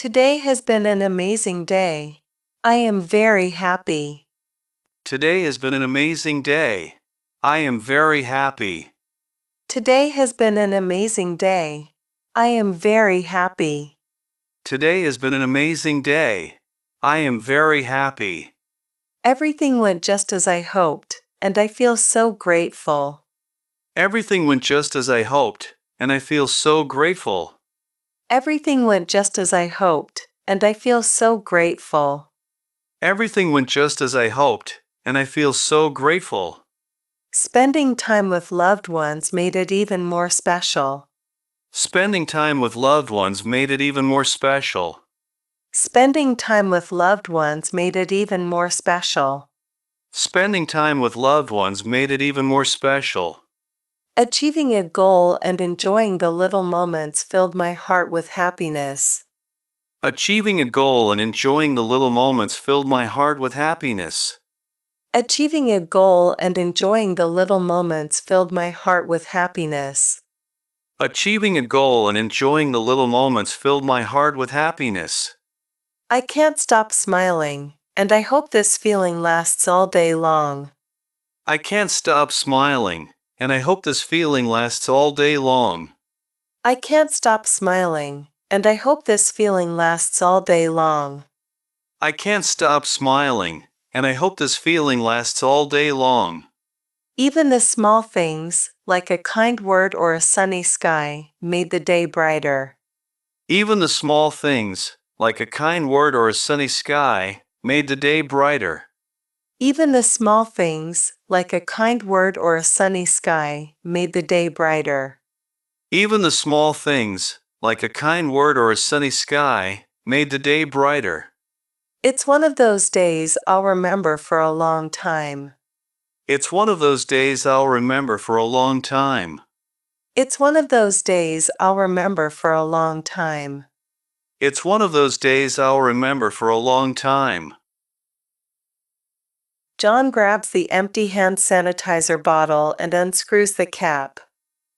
Today has been an amazing day. I am very happy. Today has been an amazing day. I am very happy. Today has been an amazing day. I am very happy. Today has been an amazing day. I am very happy. Everything went just as I hoped, and I feel so grateful. Everything went just as I hoped, and I feel so grateful. Everything went just as I hoped, and I feel so grateful. Everything went just as I hoped, and I feel so grateful. Spending time with loved ones made it even more special. Spending time with loved ones made it even more special. Spending time with loved ones made it even more special. Spending time with loved ones made it even more special. Achieving a goal and enjoying the little moments filled my heart with happiness. Achieving a goal and enjoying the little moments filled my heart with happiness. Achieving a goal and enjoying the little moments filled my heart with happiness. Achieving a goal and enjoying the little moments filled my heart with happiness. I can't stop smiling, and I hope this feeling lasts all day long. I can't stop smiling, and I hope this feeling lasts all day long. I can't stop smiling, and I hope this feeling lasts all day long. I can't stop smiling, and I hope this feeling lasts all day long. Even the small things, like a kind word or a sunny sky, made the day brighter. Even the small things, like a kind word or a sunny sky, made the day brighter. Even the small things, like a kind word or a sunny sky, made the day brighter. Even the small things, like a kind word or a sunny sky, made the day brighter. It's one of those days I'll remember for a long time. It's one of those days I'll remember for a long time. It's one of those days I'll remember for a long time. It's one of those days I'll remember for a long time. John grabs the empty hand sanitizer bottle and unscrews the cap.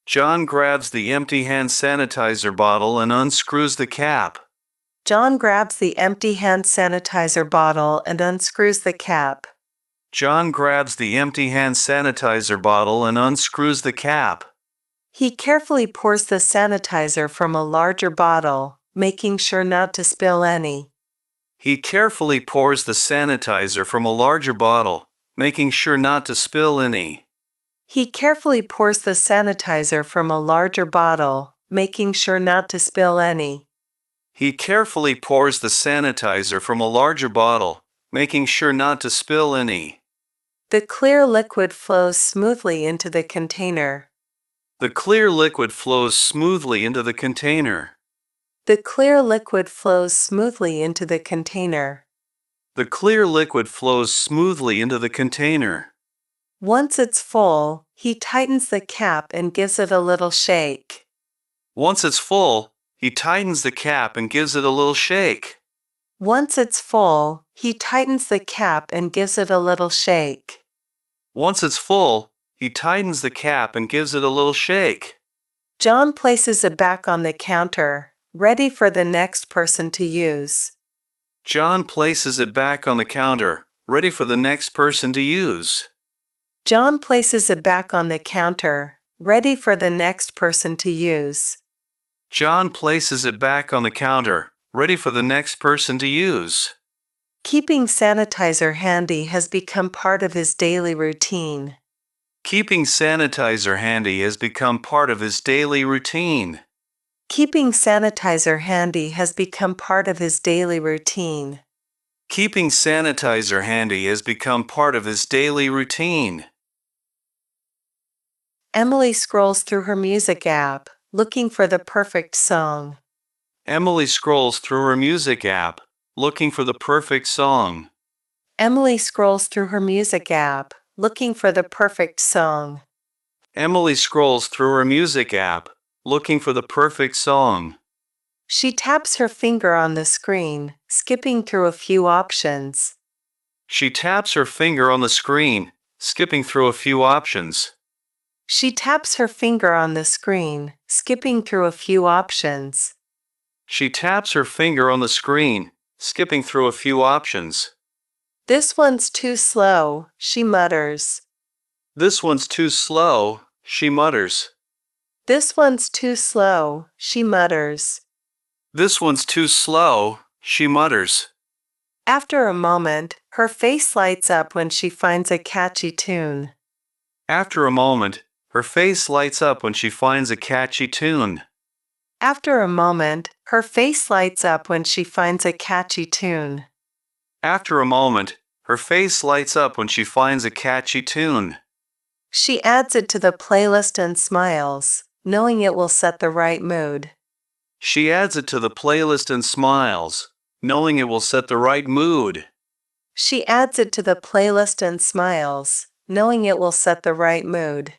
John grabs the empty hand sanitizer bottle and unscrews the cap. John grabs the empty hand sanitizer bottle and unscrews the cap. John grabs the empty hand sanitizer bottle and unscrews the cap. He carefully pours the sanitizer from a larger bottle, making sure not to spill any. He carefully pours the sanitizer from a larger bottle, making sure not to spill any. He carefully pours the sanitizer from a larger bottle, making sure not to spill any. He carefully pours the sanitizer from a larger bottle, making sure not to spill any. The clear liquid flows smoothly into the container. The clear liquid flows smoothly into the container. The clear liquid flows smoothly into the container. The clear liquid flows smoothly into the container. Once it's full, he tightens the cap and gives it a little shake. Once it's full, he tightens the cap and gives it a little shake. Once it's full, he tightens the cap and gives it a little shake. Once it's full, he tightens the cap and gives it a little shake. John places it back on the counter, ready for the next person to use. John places it back on the counter, ready for the next person to use. John places it back on the counter, ready for the next person to use. John places it back on the counter, ready for the next person to use. Keeping sanitizer handy has become part of his daily routine. Keeping sanitizer handy has become part of his daily routine. Keeping sanitizer handy has become part of his daily routine. Keeping sanitizer handy has become part of his daily routine. Emily scrolls through her music app, looking for the perfect song. Emily scrolls through her music app, looking for the perfect song. Emily scrolls through her music app, looking for the perfect song. Emily scrolls through her music app, looking for the perfect song. She taps her finger on the screen, skipping through a few options. She taps her finger on the screen, skipping through a few options. She taps her finger on the screen, skipping through a few options. She taps her finger on the screen, skipping through a few options. This one's too slow, she mutters. This one's too slow, she mutters. This one's too slow, she mutters. This one's too slow, she mutters. After a moment, her face lights up when she finds a catchy tune. After a moment, her face lights up when she finds a catchy tune. After a moment, her face lights up when she finds a catchy tune. After a moment, her face lights up when she finds a catchy tune. She adds it to the playlist and smiles, knowing it will set the right mood. She adds it to the playlist and smiles, knowing it will set the right mood. She adds it to the playlist and smiles, knowing it will set the right mood.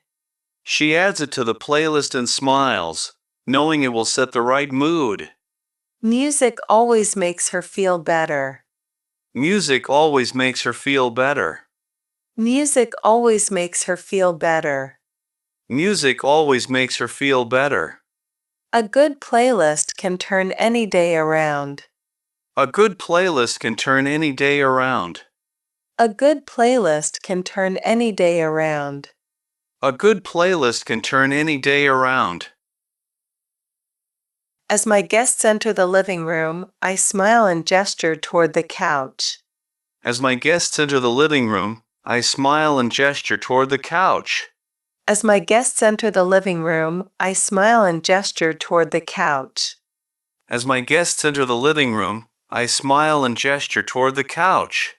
She adds it to the playlist and smiles, knowing it will set the right mood. Music always makes her feel better. Music always makes her feel better. Music always makes her feel better. Music always makes her feel better. A good playlist can turn any day around. A good playlist can turn any day around. A good playlist can turn any day around. A good playlist can turn any day around. As my guests enter the living room, I smile and gesture toward the couch. As my guests enter the living room, I smile and gesture toward the couch. As my guests enter the living room, I smile and gesture toward the couch. As my guests enter the living room, I smile and gesture toward the couch.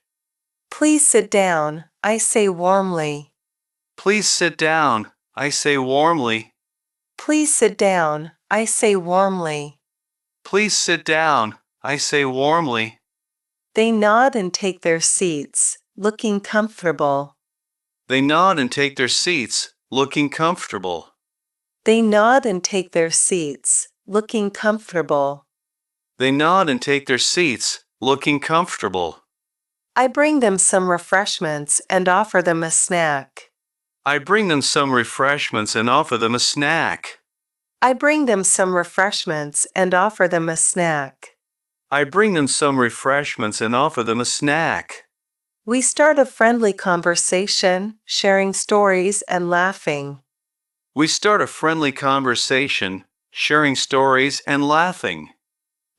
Please sit down, I say warmly. Please sit down, I say warmly. Please sit down, I say warmly. Please sit down, I say warmly. They nod and take their seats, looking comfortable. They nod and take their seats, looking comfortable. They nod and take their seats, looking comfortable. They nod and take their seats, looking comfortable. I bring them some refreshments and offer them a snack. I bring them some refreshments and offer them a snack. I bring them some refreshments and offer them a snack. I bring them some refreshments and offer them a snack. We start a friendly conversation, sharing stories and laughing. We start a friendly conversation, sharing stories and laughing.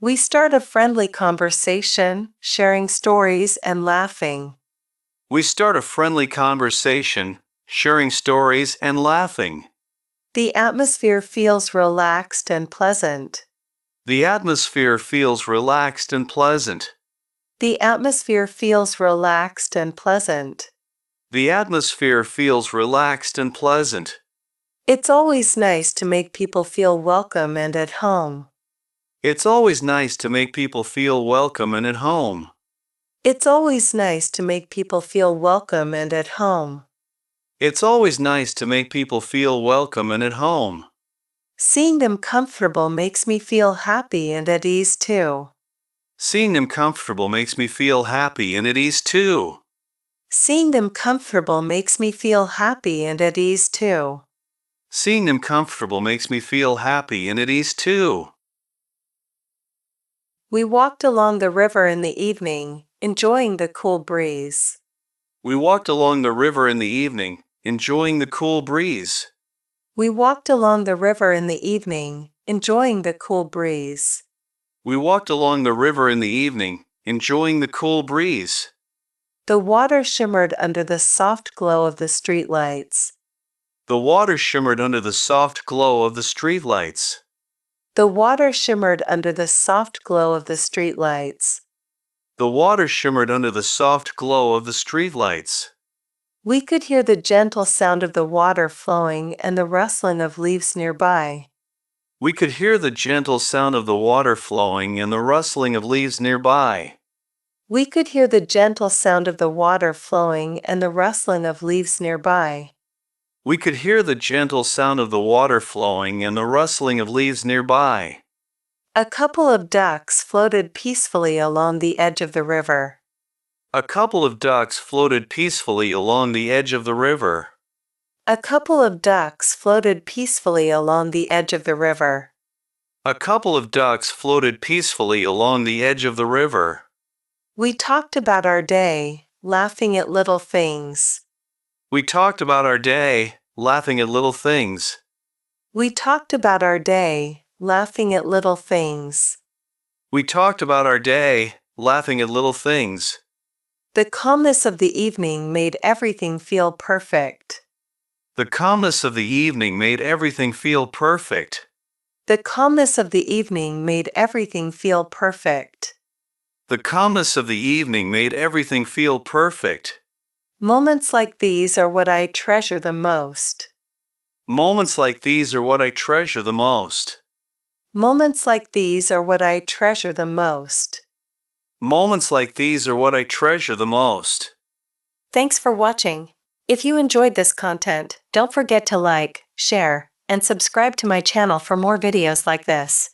We start a friendly conversation, sharing stories and laughing. We start a friendly conversation, sharing stories and laughing. The atmosphere feels relaxed and pleasant. The atmosphere feels relaxed and pleasant. The atmosphere feels relaxed and pleasant. The atmosphere feels relaxed and pleasant. It's always nice to make people feel welcome and at home. It's always nice to make people feel welcome and at home. It's always nice to make people feel welcome and at home. It's always nice to make people feel welcome and at home. Seeing them comfortable makes me feel happy and at ease too. Seeing them comfortable makes me feel happy and at ease too. Seeing them comfortable makes me feel happy and at ease too. Seeing them comfortable makes me feel happy and at ease too. We walked along the river in the evening, enjoying the cool breeze. We walked along the river in the evening, enjoying the cool breeze. We walked along the river in the evening, enjoying the cool breeze. We walked along the river in the evening, enjoying the cool breeze. The water shimmered under the soft glow of the streetlights. The water shimmered under the soft glow of the streetlights. The water shimmered under the soft glow of the streetlights. The water shimmered under the soft glow of the streetlights. We could hear the gentle sound of the water flowing and the rustling of leaves nearby. We could hear the gentle sound of the water flowing and the rustling of leaves nearby. We could hear the gentle sound of the water flowing and the rustling of leaves nearby. We could hear the gentle sound of the water flowing and the rustling of leaves nearby. A couple of ducks floated peacefully along the edge of the river. A couple of ducks floated peacefully along the edge of the river. A couple of ducks floated peacefully along the edge of the river. A couple of ducks floated peacefully along the edge of the river. We talked about our day, laughing at little things. We talked about our day, laughing at little things. We talked about our day, laughing at little things. We talked about our day, laughing at little things. The calmness of the evening made everything feel perfect. The calmness of the evening made everything feel perfect. The calmness of the evening made everything feel perfect. The calmness of the evening made everything feel perfect. Moments like these are what I treasure the most. Moments like these are what I treasure the most. Moments like these are what I treasure the most. Moments like these are what I treasure the most. Thanks for watching. If you enjoyed this content, don't forget to like, share, and subscribe to my channel for more videos like this.